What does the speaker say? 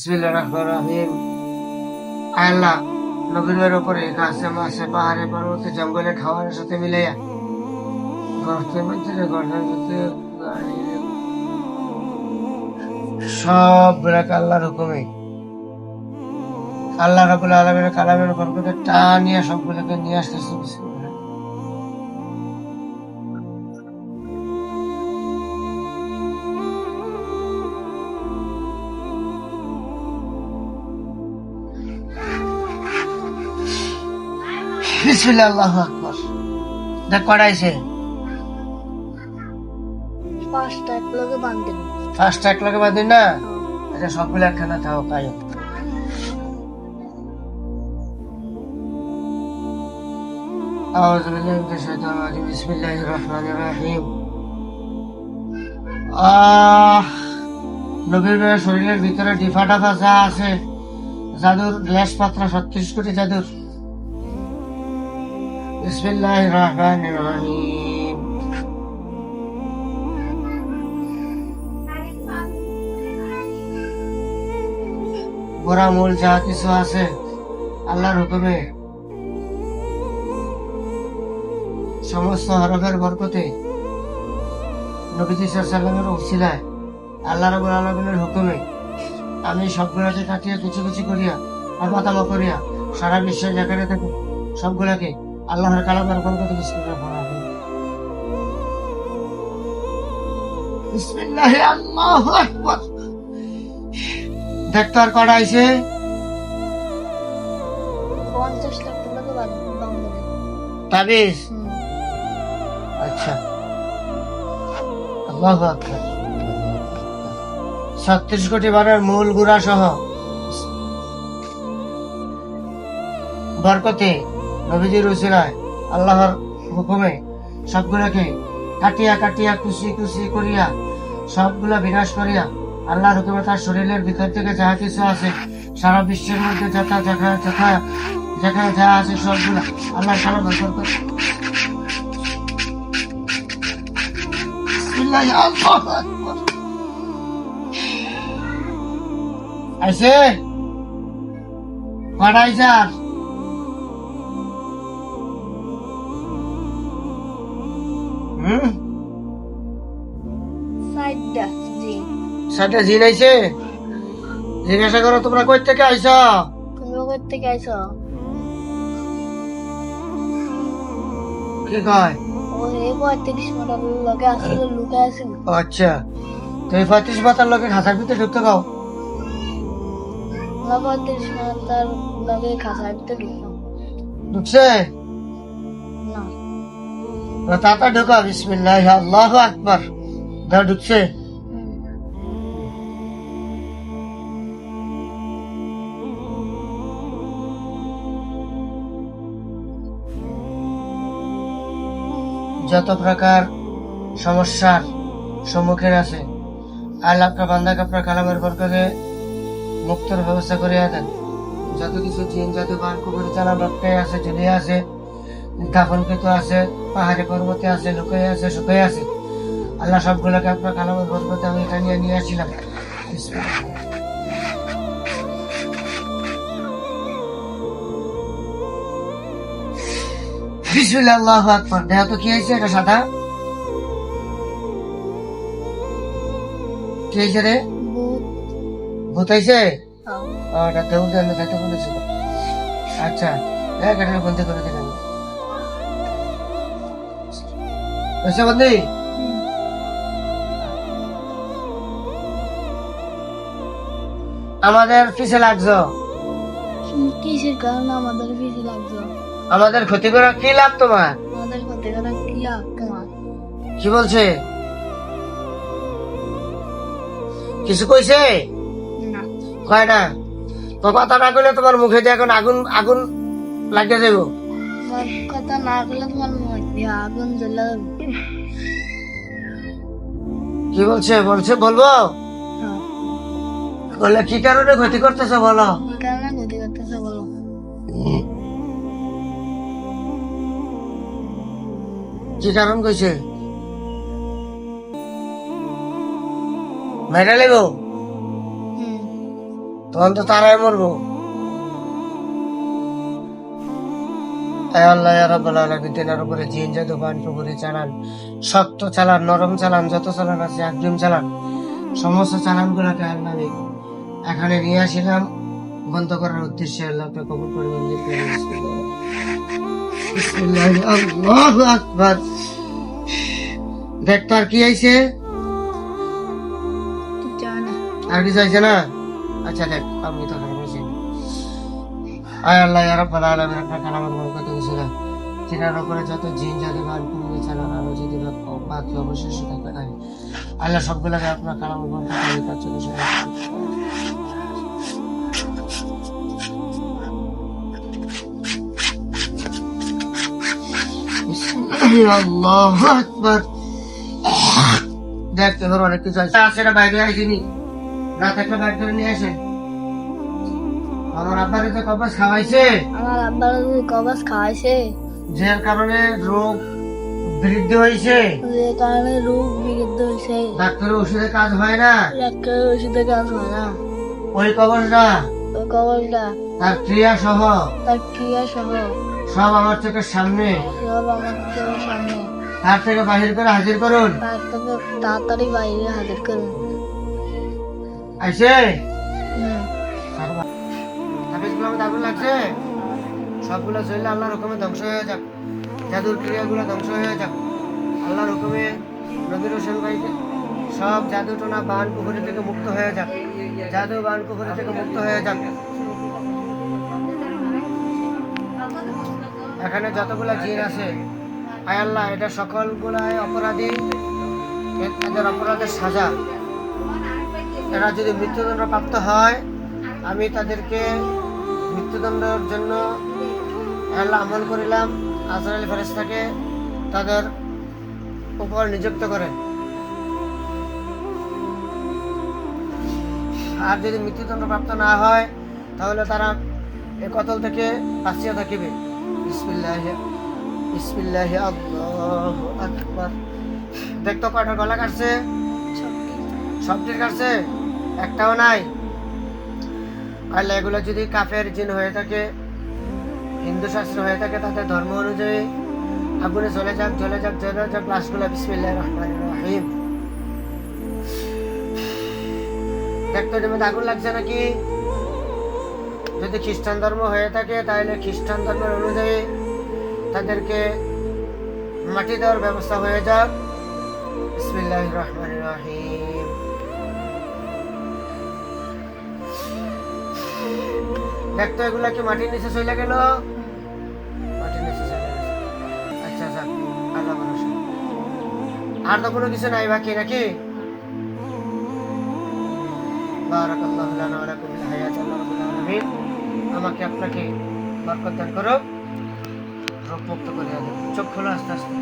বিসমিল্লাহির রহমানির রহিম। আল্লাহ নবীর উপরে গাছে মাছে পাহাড়ে পর্বতে জঙ্গলে খাওয়ার সাথে মিলাইয়া গর্তের ভিতরে সব গুলাকে আল্লাহর হুকুমে আল্লাহ রাব্বুল আলামিনের কালামের বরকতে টানিয়া সবগুলোকে নিয়ে আসতেছে। বিসমিল্লাহ। বিসমিল্লাহ, আল্লাহু আকবার। দেখ কড়াইছে পাঁচটা এক লগে বান্ধেন। ফার্স্ট এক লগে বাঁধি না, এটা সবগুলো একখানা থাও খাই। আউযু বিল্লাহি মিনাশ শাইতানির রাজিম। বিসমিল্লাহির রহমানির রহিম। নবীর শরীরের ভিতরে ডিফা ডাফা যা আছে, জাদুর গ্লাস পাত্র 36 কোটি জাদুর। বিসমিল্লাহির রহমানির রহিম। গোড়া মূল যা কিছু আছে আল্লাহর হুকুমে সমস্ত হরফের বরকতে নবীজি সাল্লাল্লাহু আলাইহি ওয়াসাল্লামের উসিলায় আল্লাহ রাব্বুল আলামিনের হুকুমে আমি সবগুলোকে কাটিয়ে কুচি কুচি করিয়া আবাতামা করিয়া সারা বিশ্বে যেখানে থাকি সবগুলোকে আল্লাহর কালামের বরকতে বিসমিল্লাহ পড়াবো। বিসমিল্লাহ, আল্লাহু আকবার। দেখতো আর কটা আইছে? 50 লাখ লগে বান্ধেন। তাবিজ? আচ্ছা, আল্লাহু আকবার। 36 কোটি বারের মূল গুড়া সহ বরকতে নবীজির উসিলায় আল্লাহর হুকুমে সবগুলোকে কাটিয়া কাটিয়া কুচি কুচি করিয়া সবগুলা বিনাশ করিয়া আল্লাহর হুকুমে তার শরীরের ভিতর থেকে যা কিছু আছে সারা বিশ্বের মধ্যে যেখানে যা আছে সবগুলা আল্লাহ সারা বরকত করে। বিসমিল্লাহ, আল্লাহু আকবার। আইছে কড়াই যার সাইডটা জি। সাথে জিন আইছে। জিজ্ঞাসা করো তোমরা কই থেকে আইছ? তুমি কই থেকে আইছো? কি কয়? ও এই 35 মিটার লগে আসলে লুকায় আছে। আচ্ছা, তুমি 35 মাতার লোকে খাঁচার ভিতরে ঢুকতে গাও? 35 মিটার লগে খাসার ভিতরে ঢুকলাম ঢুকছে না। তাতা ঢুকা। বিসমিল্লাহ, আল্লাহু আকবার। দাও ঢুকছে। যত প্রকার সমস্যার সম্মুখীন আছে আল্লাহ আপনার বান্দাকে আপনার কালামের বরকতে মুক্তর ব্যবস্থা করে দেন। যত কিছু জিন যত বার কুকুরি চালা লটকাই আছে, ঝুলিয়ে আছে, দাফনকৃত আছে, পাহাড়ে পর্বতে আছে, লুকাই আছে, শুকাই আছে, আল্লাহ সবগুলোকে আপনার কালামের বরকতে আমি এটা নিয়ে আসছিলাম। বিসমিল্লাহ, আল্লাহু আকবার। দেহ তো কি হয়েছে? এটা সাদা কি হয়েছে রে? ভূত হয়েছে? এটা দেউ দেন যাইতে বলেছিল। আচ্ছা, এটা বন্ধ করে দিলাম। হয়েছে বন্ধি? আমাদের পিছে লাগছো। কিসের কারণে আমাদের বেশি লাগছে? আমাদের ক্ষতি করা কি লাভ তোমার? আমাদের করতে গেলে কি লাভ তোমার? কি বলছে? কিছু কইছে? না। কয় না? তো কথা না কইলে তোমার মুখে দিয়ে এখন আগুন আগুন লাগিয়ে দেব। তোমার কথা না বললে তোমার মধ্যে আগুন জ্বলে যাবে। কি বলছে? বলছে বলবো? বললে কি কারণে ক্ষতি করতেছে বলো? কি কারণে ক্ষতি করতেছে বলো? কি কারণ কইছে? মেরে লেগো? তখন তো তারাই মরবো। আয় আল্লাহ ইয়া রাব্বাল আলামিন, দিনের উপরে জিন জাদু বান পুকুরি চালান, শক্ত চালান, নরম চালান, যত চালান আছে একদম চালান, সমস্ত চালান গুলাকে আল্লাহ আমি এখানে নিয়ে আসিলাম বন্ধ করার উদ্দেশ্যে। আল্লাহ আপনি কবুল করে মঞ্জুর করে। বিসমিল্লাহ, আল্লাহু আকবার। দেখ তার কি আইছে, আর কিছু আইছে না? আচ্ছা দেখ, আমি তো বলছি। আয় আল্লাহ ইয়া রাব্বাল আলামিন, আপনার কালামের বরকত হয়েছিল। তিনার উপরে যত জিন জাদু গান পুরো চালান আরো যদি বাকি অবশেষ থাকে নাই, আল্লাহ সবগুলোকে আপনার কালামের বরকত হয়ে তার চলে শুনে। আল্লাহু আকবার। দেখ তোর অনেক কিছু আছে, সেটা বাইরে আইসিনি, রাত একটা বাইর করে নিয়ে আসে। আমার আব্বারে তো কবাস খাওয়াইছে, আমার আব্বার কবাস খাওয়াইছে, যার কারণে রোগ বৃদ্ধি হয়েছে, যে কারণে রোগ বৃদ্ধি হয়েছে। ডাক্তারের ওষুধে কাজ হয় না, ডাক্তারের ওষুধে কাজ হয় না। ওই কবজটা, ওই কবরটা, তার ক্রিয়া সহ তার ক্রিয়া সহ সব আমার চোখের সামনে, সব আমার চোখের সামনে, তার থেকে বাহির করে হাজির করুন। তার থেকে তাড়াতাড়ি বাইরে হাজির করুন। আইসে হুম। তাবিজগুলো আমার দারুণ লাগছে, সবগুলো চললে আল্লাহর হুকুমে ধ্বংস হয়ে যাক, জাদুর ক্রিয়াগুলো ধ্বংস হয়ে যাক আল্লাহর হুকুমে। নবীর হোসেন ভাইকে সব জাদু টোনা বান পুকুরি থেকে মুক্ত হয়ে যাক, জাদু বান পুকুরি থেকে মুক্ত হয়ে যাক। এখানে যতগুলা জিন আছে, আয় আল্লাহ এটা সকলগুলাই অপরাধী, এদের অপরাধের সাজা। এরা যদি মৃত্যুদণ্ড প্রাপ্ত হয়, আমি তাদেরকে মৃত্যুদণ্ডের জন্য আল্লাহ আমল করিলাম, আজরাইল ফেরেশতাকে তাদের উপর নিযুক্ত করে। আর যদি মৃত্যুদণ্ড প্রাপ্ত না হয়, তাহলে তারা এই কতল থেকে বাঁচিয়ে থাকিবে। বিসমিল্লাহ, বিসমিল্লাহ, আল্লাহু আকবার। দেখতো কয়টা গলা কাটছে, সবটির কাটছে, একটাও নাই। আল্লাহ এগুলো যদি কাফের জিন হয়ে থাকে, হিন্দু শাস্ত্র হয়ে থাকে, তাদের ধর্ম অনুযায়ী আগুনে চলে যাক, জ্বলে যাক, জ্বলে যাক লাশগুলো। বিসমিল্লাহির রহমানির রহিম। দেখতো এর মধ্যে আগুন লাগছে নাকি? যদি খ্রিস্টান ধর্ম হয়ে থাকে, তাহলে খ্রিস্টান ধর্মের অনুযায়ী তাদেরকে মাটি দেওয়ার ব্যবস্থা হয়ে যাক। বিসমিল্লাহির রহমানির রহিম। দেখতো এগুলা কি মাটির নিচে চলে গেল? মাটির নিচে চলে গেছে। আচ্ছা আচ্ছা, আল্লাহ ভরসা। আর তো কোনো কিছু নাই বাকি নাকি? বারাকাল্লাহু লানা ওয়া লাকুম ফিল হায়াতি ওয়া রাব্বিল আলামিন। আমাকে আপনাকে বরকত দান করো, রোগ মুক্ত করে দাও। চোখ খোলো আস্তে আস্তে।